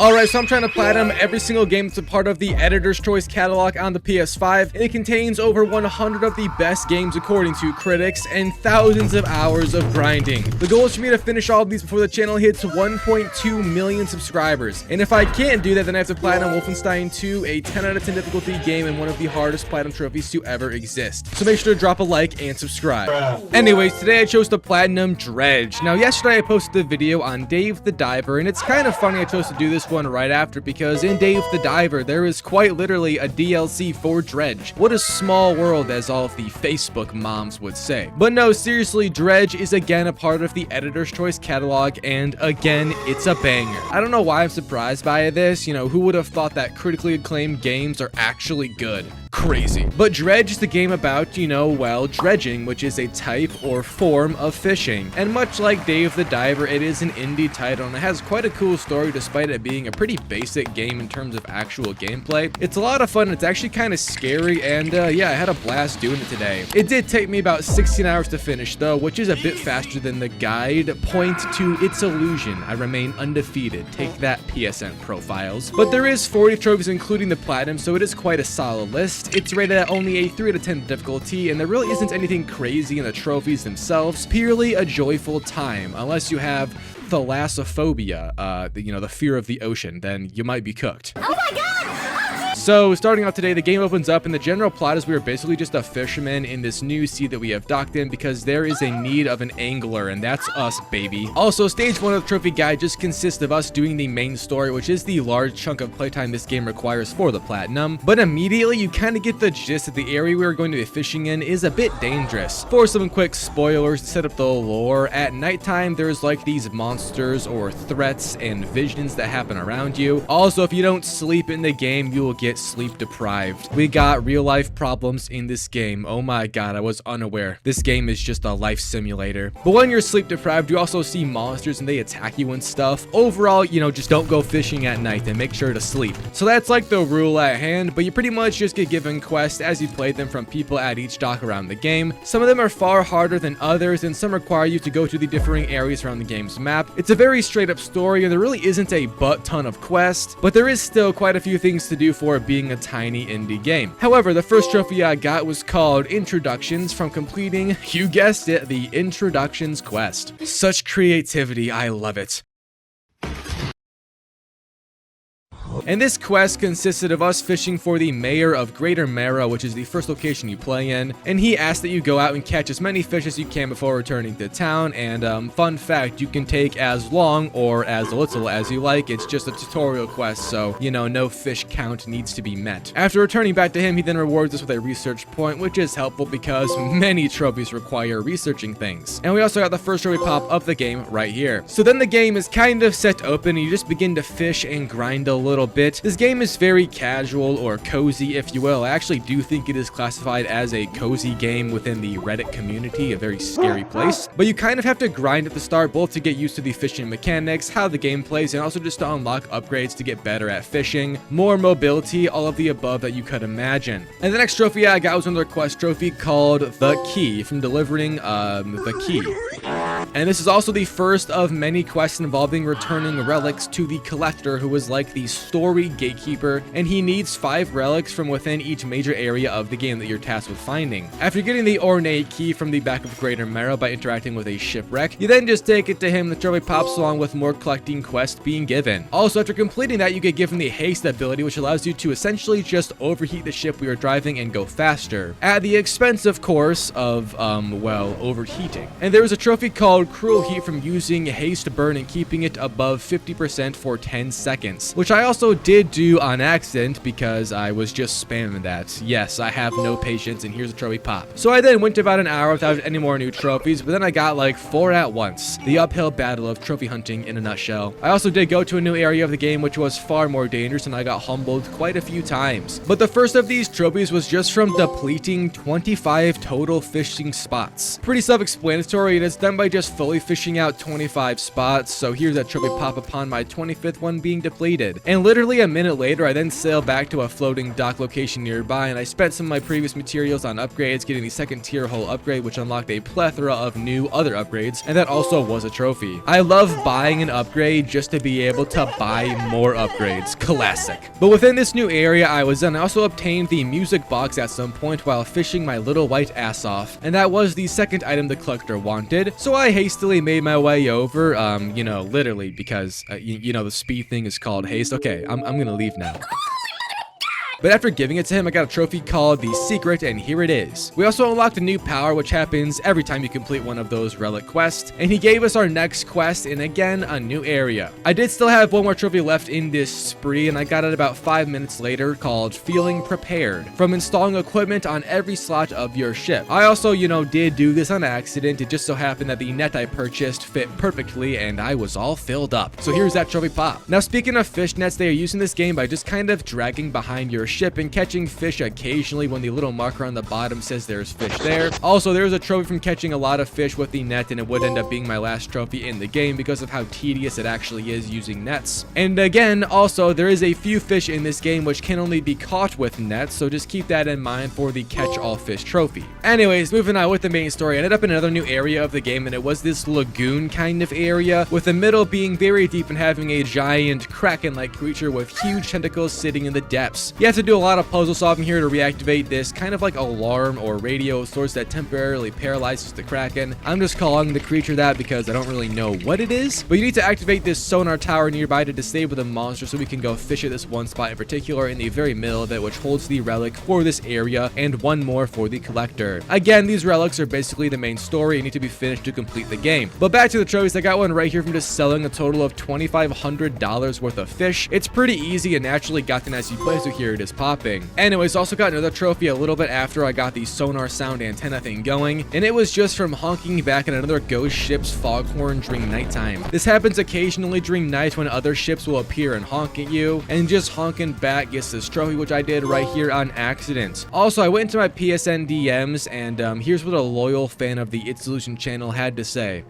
Alright, so I'm trying to platinum every single game that's a part of the Editor's Choice catalog on the PS5, and it contains over 100 of the best games according to critics, and thousands of hours of grinding. The goal is for me to finish all of these before the channel hits 1.2 million subscribers, and if I can't do that, then I have to platinum Wolfenstein 2, a 10 out of 10 difficulty game and one of the hardest platinum trophies to ever exist. So make sure to drop a like and subscribe. Anyways, today I chose to platinum Dredge. Now yesterday I posted a video on Dave the Diver, and it's kind of funny I chose to do this one right after, because in Dave the Diver there is quite literally a DLC for Dredge. What a small world, as all of the Facebook moms would say. But no, seriously, Dredge is again a part of the Editor's Choice catalog, and again, it's a banger. I don't know why I'm surprised by this. You know, who would have thought that critically acclaimed games are actually good? Crazy. But Dredge is the game about, you know, well, dredging, which is a type or form of fishing. And much like Dave the Diver, it is an indie title, and it has quite a cool story despite it being a pretty basic game in terms of actual gameplay. It's a lot of fun, it's actually kind of scary, and yeah, I had a blast doing it today. It did take me about 16 hours to finish though, which is a bit faster than the guide. Point to Its Ilusion. I remain undefeated. Take that, PSN profiles. But there is 40 trophies including the platinum, so it is quite a solid list. It's rated at only a 3 out of 10 difficulty, and there really isn't anything crazy in the trophies themselves. Purely a joyful time, unless you have thalassophobia, you know, the fear of the ocean, then you might be cooked. Oh my god! So, starting out today, the game opens up, and the general plot is we are basically just a fisherman in this new sea that we have docked in because there is a need of an angler, and that's us, baby. Also, stage 1 of the trophy guide just consists of us doing the main story, which is the large chunk of playtime this game requires for the platinum. But immediately, you kind of get the gist that the area we are going to be fishing in is a bit dangerous. For some quick spoilers to set up the lore, at nighttime, there's like these monsters or threats and visions that happen around you. Also, if you don't sleep in the game, you will get sleep deprived. We got real life problems in this game. Oh my god, I was unaware. This game is just a life simulator. But when you're sleep deprived, you also see monsters and they attack you and stuff. Overall, you know, just don't go fishing at night and make sure to sleep. So that's like the rule at hand, but you pretty much just get given quests as you play them from people at each dock around the game. Some of them are far harder than others, and some require you to go to the differing areas around the game's map. It's a very straight up story, and there really isn't a butt ton of quests, but there is still quite a few things to do for being a tiny indie game. However, the first trophy I got was called Introductions from completing, you guessed it, the Introductions quest. Such creativity, I love it. And this quest consisted of us fishing for the mayor of Greater Mara, which is the first location you play in, and he asked that you go out and catch as many fish as you can before returning to town. And fun fact, you can take as long or as little as you like. It's just a tutorial quest, so you know, no fish count needs to be met. After returning back to him, he then rewards us with a research point, which is helpful because many trophies require researching things. And we also got the first trophy pop of the game right here. So then the game is kind of set open, and you just begin to fish and grind a little bit. This game is very casual or cozy, if you will. I actually do think it is classified as a cozy game within the Reddit community, a very scary place. But you kind of have to grind at the start, both to get used to the fishing mechanics, how the game plays, and also just to unlock upgrades to get better at fishing, more mobility, all of the above that you could imagine. And the next trophy I got was another quest trophy called The Key, from delivering the key. And this is also the first of many quests involving returning relics to the collector, who is like the story gatekeeper, and he needs 5 relics from within each major area of the game that you're tasked with finding. After getting the ornate key from the back of Greater Mara by interacting with a shipwreck, you then just take it to him. The trophy pops along with more collecting quests being given. Also, after completing that, you get given the haste ability, which allows you to essentially just overheat the ship we are driving and go faster, at the expense, of course, of well, overheating. And there was a trophy called Cruel Heat from using haste burn and keeping it above 50% for 10 seconds, which I also did do on accident because I was just spamming that. Yes, I have no patience, and here's a trophy pop. So I then went about an hour without any more new trophies, but then I got like 4 at once. The uphill battle of trophy hunting in a nutshell. I also did go to a new area of the game, which was far more dangerous, and I got humbled quite a few times. But the first of these trophies was just from depleting 25 total fishing spots. Pretty self-explanatory, and it's done by just just fully fishing out 25 spots, so here's that trophy pop upon my 25th one being depleted. And literally a minute later, I then sailed back to a floating dock location nearby, and I spent some of my previous materials on upgrades, getting the second tier hull upgrade, which unlocked a plethora of new other upgrades, and that also was a trophy. I love buying an upgrade just to be able to buy more upgrades. Classic. But within this new area I was in, I also obtained the music box at some point while fishing my little white ass off, and that was the second item the collector wanted, so I hastily made my way over, you know, literally, because, you know, the speed thing is called haste. Okay, I'm gonna leave now. But after giving it to him, I got a trophy called the Secret, and here it is. We also unlocked a new power, which happens every time you complete one of those relic quests, and he gave us our next quest in, again, a new area. I did still have one more trophy left in this spree, and I got it about 5 minutes later, called Feeling Prepared, from installing equipment on every slot of your ship. I also, you know, did do this on accident. It just so happened that the net I purchased fit perfectly, and I was all filled up. So here's that trophy pop. Now, speaking of fish nets, they are used in this game by just kind of dragging behind your ship and catching fish occasionally when the little marker on the bottom says there's fish there. Also, there's a trophy from catching a lot of fish with the net, and it would end up being my last trophy in the game because of how tedious it actually is using nets. And again, also, there is a few fish in this game which can only be caught with nets, so just keep that in mind for the catch all fish trophy. Anyways, moving on with the main story, I ended up in another new area of the game, and it was this lagoon kind of area, with the middle being very deep and having a giant kraken-like creature with huge tentacles sitting in the depths. You have to do a lot of puzzle solving here to reactivate this kind of like alarm or radio source that temporarily paralyzes the kraken. I'm just calling the creature that because I don't really know what it is, but you need to activate this sonar tower nearby to disable the monster so we can go fish at this one spot in particular in the very middle of it, which holds the relic for this area and one more for the collector. Again, these relics are basically the main story and need to be finished to complete the game. But back to the trophies, I got one right here from just selling a total of $2,500 worth of fish. It's pretty easy and naturally gotten as you play, so here it is popping. Anyways, also got another trophy a little bit after I got the sonar sound antenna thing going, and it was just from honking back at another ghost ship's foghorn during nighttime. This happens occasionally during night when other ships will appear and honk at you, and just honking back gets this trophy, which I did right here on accident. Also, I went into my PSN DMs, and here's what a loyal fan of the ItsIlusion channel had to say.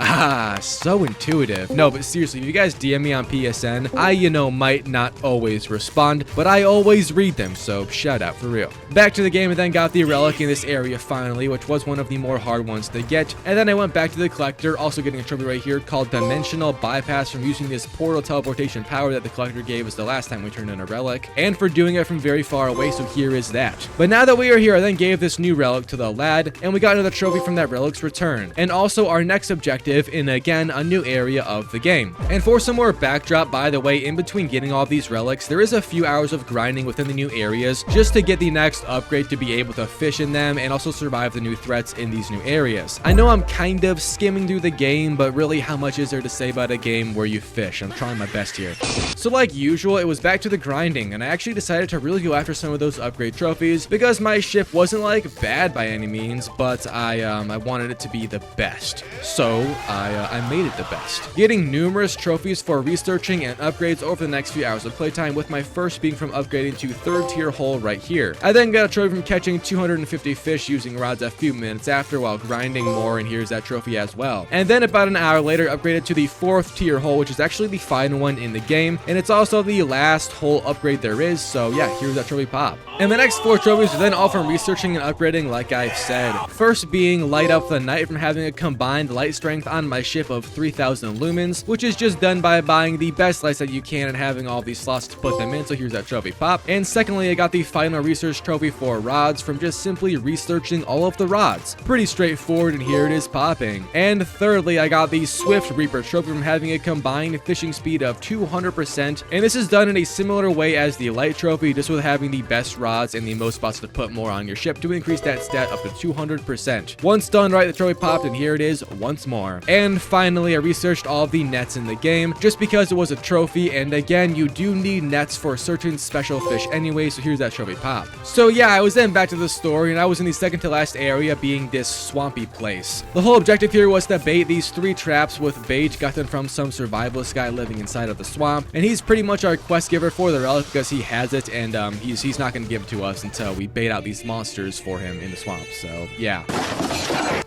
Ah, so intuitive. No, but seriously, if you guys DM me on PSN, I, you know, might not always respond, but I always read them, so shout out for real. Back to the game, and then got the relic in this area finally, which was one of the more hard ones to get, and then I went back to the collector, also getting a trophy right here called Dimensional Bypass from using this portal teleportation power that the collector gave us the last time we turned in a relic, and for doing it from very far away, so here is that. But now that we are here, I then gave this new relic to the lad, and we got another trophy from that relic's return, and also our next objective in, again, a new area of the game. And for some more backdrop, by the way, in between getting all these relics, there is a few hours of grinding within the new areas just to get the next upgrade to be able to fish in them and also survive the new threats in these new areas. I know I'm kind of skimming through the game, but really, how much is there to say about a game where you fish? I'm trying my best here. So like usual, it was back to the grinding, and I actually decided to really go after some of those upgrade trophies because my ship wasn't like bad by any means, but I wanted it to be the best. So I made it the best, getting numerous trophies for researching and upgrades over the next few hours of playtime, with my first being from upgrading to 3rd tier hull right here. I then got a trophy from catching 250 fish using rods a few minutes after while grinding more, and here's that trophy as well. And then about an hour later, upgraded to the 4th tier hull, which is actually the final one in the game, and it's also the last hull upgrade there is, so yeah, here's that trophy pop. And the next 4 trophies are then all from researching and upgrading, like I've said. First being Light Up the Night from having a combined light strength on my ship of 3,000 lumens, which is just done by buying the best lights that you can and having all these slots to put them in, so here's that trophy pop. And secondly, I got the final research trophy for rods from just simply researching all of the rods. Pretty straightforward, and here it is popping. And thirdly, I got the Swift Reaper trophy from having a combined fishing speed of 200%, and this is done in a similar way as the light trophy, just with having the best rods and the most spots to put more on your ship to increase that stat up to 200%. Once done right, the trophy popped, and here it is once more. And finally, I researched all of the nets in the game just because it was a trophy, and again, you do need nets for certain special fish anyway, so here's that trophy pop. So yeah, I was then back to the story, and I was in the second to last area, being this swampy place. The whole objective here was to bait these 3 traps with bait, got them from some survivalist guy living inside of the swamp, and he's pretty much our quest giver for the relic because he has it, and he's not going to give it to us until we bait out these monsters for him in the swamp, so yeah.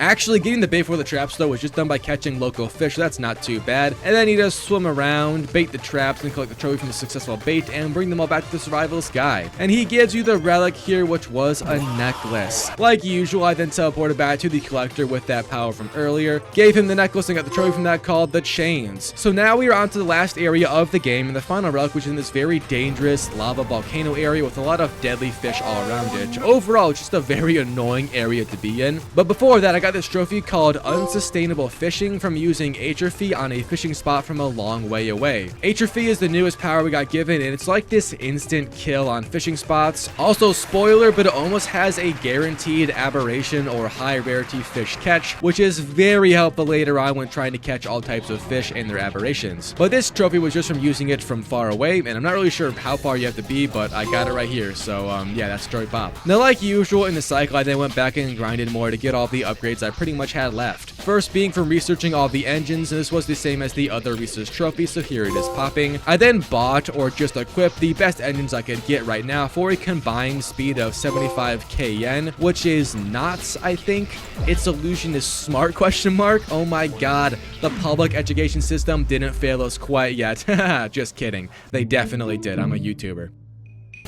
Actually, getting the bait for the traps though was just done by catching local fish, so that's not too bad. And then you just swim around, bait the traps, and collect the trophy from the successful bait, and bring them all back to the survivalist guy. And he gives you the relic here, which was a necklace. Like usual, I then teleported back to the collector with that power from earlier, gave him the necklace, and got the trophy from that called the chains. So now we are on to the last area of the game, and the final relic, which is in this very dangerous lava volcano area with a lot of deadly fish all around it. Overall, it's just a very annoying area to be in. But before that, I got this trophy called Unsustainable Fishing from using atrophy on a fishing spot from a long way away. Atrophy is the newest power we got given, and it's like this instant kill on fishing spots. Also, spoiler, but it almost has a guaranteed aberration or high rarity fish catch, which is very helpful later on when trying to catch all types of fish and their aberrations. But this trophy was just from using it from far away, and I'm not really sure how far you have to be, but I got it right here, so yeah, that's trophy pop. Now, like usual in the cycle, I then went back and grinded more to get all the upgrades I pretty much had left. First being from researching all the engines, and this was the same as the other research trophy, so here it is popping. I then bought or just equipped the best engines I could get right now for a combined speed of 75k yen, which is knots, I think. Its Ilusion is smart ? Oh my god, the public education system didn't fail us quite yet. Just kidding. They definitely did. I'm a YouTuber.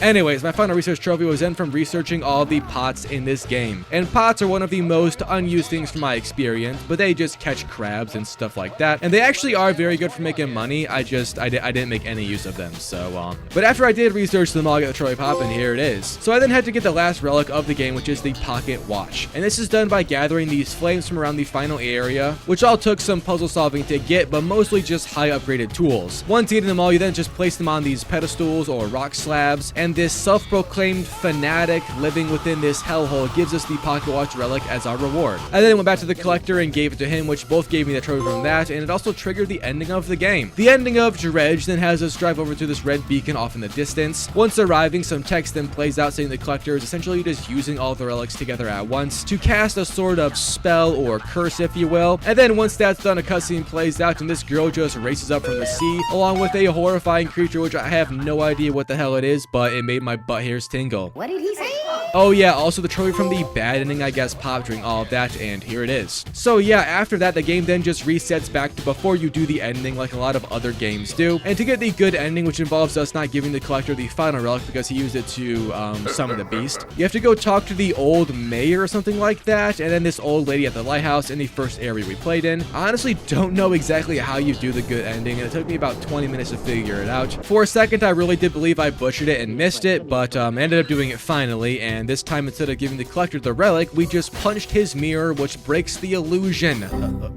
Anyways, my final research trophy was then from researching all the pots in this game. And pots are one of the most unused things from my experience, but they just catch crabs and stuff like that. And they actually are very good for making money. I didn't make any use of them, so but after I did research them all, I got the trophy pop, and here it is. So I then had to get the last relic of the game, which is the pocket watch. And this is done by gathering these flames from around the final area, which all took some puzzle solving to get, but mostly just high upgraded tools. Once getting them all, you then just place them on these pedestals or rock slabs, and this self-proclaimed fanatic living within this hellhole gives us the pocket watch relic as our reward. I then went back to the collector and gave it to him, which both gave me the trophy from that, and it also triggered the ending of the game. The ending of Dredge then has us drive over to this red beacon off in the distance. Once arriving, some text then plays out saying the collector is essentially just using all the relics together at once to cast a sort of spell or curse, if you will. And then once that's done, a cutscene plays out, and this girl just races up from the sea along with a horrifying creature, which I have no idea what the hell it is, but it made my butt hairs tingle. What did he say? Oh yeah, also the trophy from the bad ending, I guess, popped during all of that, and here it is. So yeah, after that, the game then just resets back to before you do the ending, like a lot of other games do. And to get the good ending, which involves us not giving the collector the final relic because he used it to summon the beast, you have to go talk to the old mayor or something like that, and then this old lady at the lighthouse in the first area we played in. I honestly don't know exactly how you do the good ending, and it took me about 20 minutes to figure it out. For a second, I really did believe I butchered it and missed it, but I ended up doing it finally, and this time instead of giving the collector the relic, we just punched his mirror, which breaks the illusion.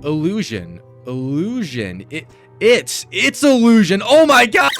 Illusion. It's illusion. Oh my god!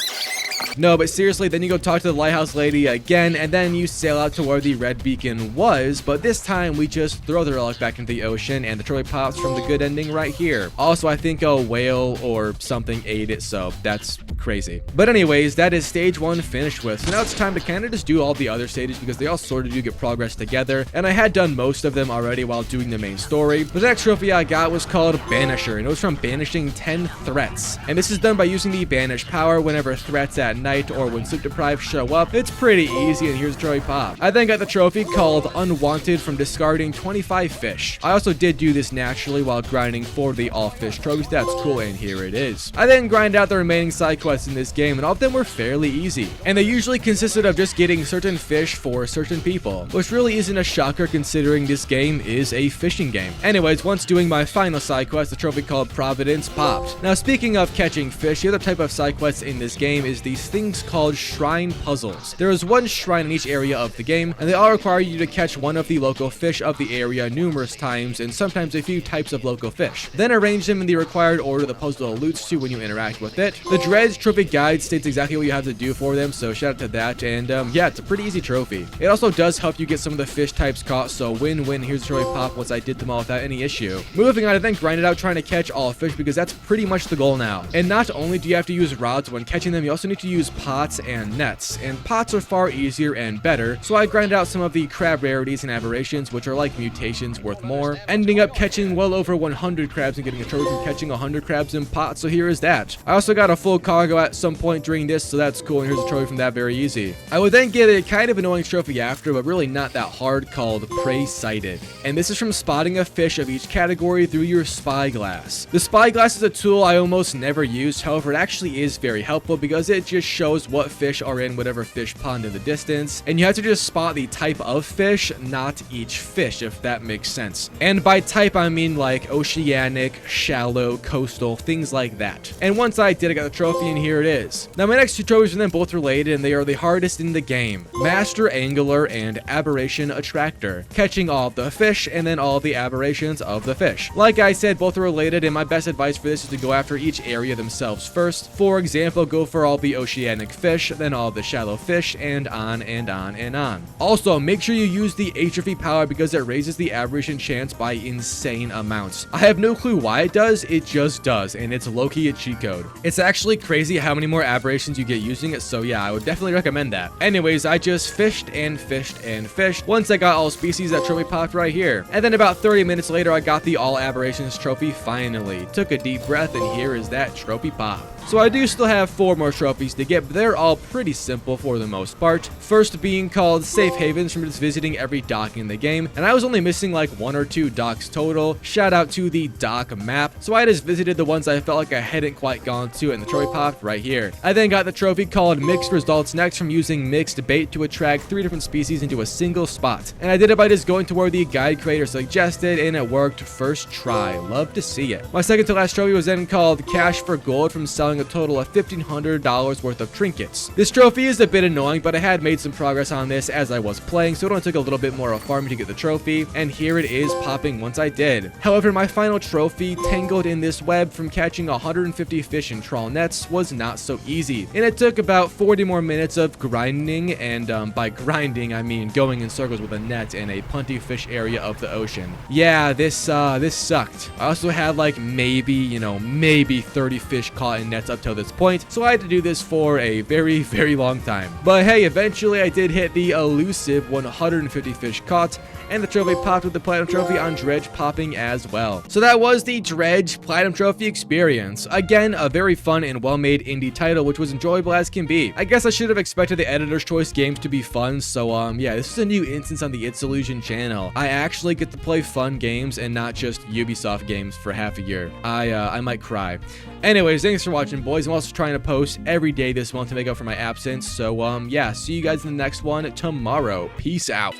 No, but seriously, then you go talk to the lighthouse lady again, and then you sail out to where the red beacon was, but this time we just throw the relic back into the ocean, and the trophy pops from the good ending right here. Also, I think a whale or something ate it, so that's crazy. But anyways, that is stage 1 finished with, so now it's time to kind of just do all the other stages because they all sort of do get progress together, and I had done most of them already while doing the main story. But the next trophy I got was called Banisher, and it was from banishing 10 threats, and this is done by using the banish power whenever threats at night or when sleep deprived show up. It's pretty easy, and here's the trophy pop. I then got the trophy called Unwanted from discarding 25 fish. I also did do this naturally while grinding for the all fish trophies. That's cool, and here it is. I then grind out the remaining side quests in this game, and all of them were fairly easy, and they usually consisted of just getting certain fish for certain people, which really isn't a shocker considering this game is a fishing game. Anyways, once doing my final side quest, the trophy called Providence popped. Now, speaking of catching fish, the other type of side quest in this game is the things called shrine puzzles. There is one shrine in each area of the game, and they all require you to catch one of the local fish of the area numerous times, and sometimes a few types of local fish. Then arrange them in the required order the puzzle alludes to when you interact with it. The Dredge trophy guide states exactly what you have to do for them, so shout out to that, and yeah, it's a pretty easy trophy. It also does help you get some of the fish types caught, so win-win. Here's the trophy pop once I did them all without any issue. Moving on, I then grind it out trying to catch all fish because that's pretty much the goal now. And not only do you have to use rods when catching them, you also need to use pots and nets, and pots are far easier and better, so I grinded out some of the crab rarities and aberrations, which are like mutations worth more, ending up catching well over 100 crabs and getting a trophy from catching 100 crabs in pots, so here is that. I also got a full cargo at some point during this, so that's cool, and here's a trophy from that, very easy. I would then get a kind of annoying trophy after, but really not that hard, called Prey Sighted, and this is from spotting a fish of each category through your spyglass. The spyglass is a tool I almost never use, however it actually is very helpful because it just shows what fish are in whatever fish pond in the distance, and you have to just spot the type of fish, not each fish, if that makes sense. And by type I mean like oceanic, shallow, coastal, things like that. And once I did, I got the trophy, and here it is. Now my next two trophies are then both related, and they are the hardest in the game: Master Angler and Aberration Attractor, catching all of the fish and then all of the aberrations of the fish. Like I said, both are related, and my best advice for this is to go after each area themselves first. For example, go for all the oceanic fish, then all the shallow fish, and on and on and on. Also, make sure you use the atrophy power because it raises the aberration chance by insane amounts. I have no clue why it does, it just does, and it's low-key a cheat code. It's actually crazy how many more aberrations you get using it, so yeah, I would definitely recommend that. Anyways, I just fished and fished and fished. Once I got all species, that trophy popped right here. And then about 30 minutes later, I got the all aberrations trophy finally. Took a deep breath, and here is that trophy pop. So I do still have 4 more trophies to get, but they're all pretty simple for the most part. First being called Safe Havens from just visiting every dock in the game, and I was only missing like 1 or 2 docks total. Shout out to the dock map. So I just visited the ones I felt like I hadn't quite gone to, and the trophy popped right here. I then got the trophy called Mixed Results Next from using mixed bait to attract 3 different species into a single spot. And I did it by just going to where the guide creator suggested, and it worked first try. Love to see it. My second to last trophy was then called Cash for Gold from selling a total of $1,500 worth of trinkets. This trophy is a bit annoying, but I had made some progress on this as I was playing, so it only took a little bit more of farming to get the trophy, and here it is popping once I did. However, my final trophy, Tangled in This Web from catching 150 fish in trawl nets, was not so easy, and it took about 40 more minutes of grinding, and by grinding I mean going in circles with a net in a punty fish area of the ocean. Yeah, this sucked. I also had like maybe 30 fish caught in nets up till this point, so I had to do this for a very, very long time. But hey, eventually I did hit the elusive 150 fish caught, and the trophy popped with the platinum trophy on Dredge popping as well. So that was the Dredge Platinum Trophy experience. Again, a very fun and well-made indie title, which was enjoyable as can be. I guess I should have expected the Editor's Choice games to be fun, so yeah, this is a new instance on the ItsIlusion channel. I actually get to play fun games and not just Ubisoft games for half a year. I might cry. Anyways, thanks for watching, boys. I'm also trying to post every day this month to make up for my absence, so yeah, see you guys in the next one tomorrow. Peace out.